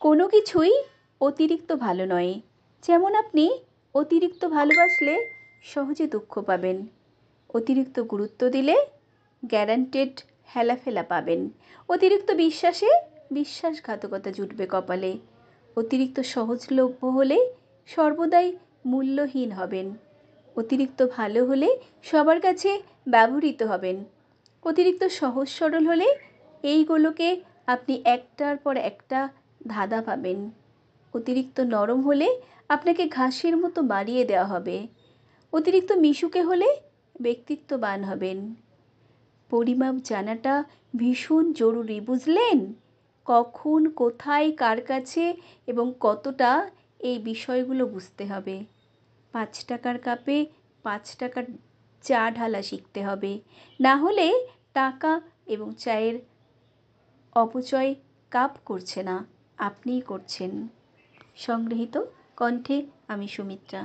কোনো কিছুই অতিরিক্ত ভালো নয়। যেমন আপনি অতিরিক্ত ভালোবাসলে সহজে দুঃখ পাবেন, অতিরিক্ত গুরুত্ব দিলে গ্যারান্টেড হেলাফেলা পাবেন, অতিরিক্ত বিশ্বাসে বিশ্বাসঘাতকতা জুটবে কপালে, অতিরিক্ত সহজলভ্য হলে সর্বদাই মূল্যহীন হবেন, অতিরিক্ত ভালো হলে সবার কাছে ব্যবহৃত হবেন, অতিরিক্ত সহজ সরল হলে এইগুলোকে আপনি একটার পর একটা ধাঁধা পাবেন, অতিরিক্ত নরম হলে আপনাকে ঘাসের মতো বাড়িয়ে দেওয়া হবে, অতিরিক্ত মিশুকে হলে ব্যক্তিত্ববান হবেন। পরিমাপ জানাটা ভীষণ জরুরি, বুঝলেন? কখন, কোথায়, কার কাছে এবং কতটা, এই বিষয়গুলো বুঝতে হবে। ৫ টাকার কাপে ৫ টাকার চা ঢালা শিখতে হবে, না হলে টাকা এবং চায়ের অপচয় কাপ করছে না, আপনিই করছেন। সংগৃহীত কণ্ঠে আমি সুমিত্রা।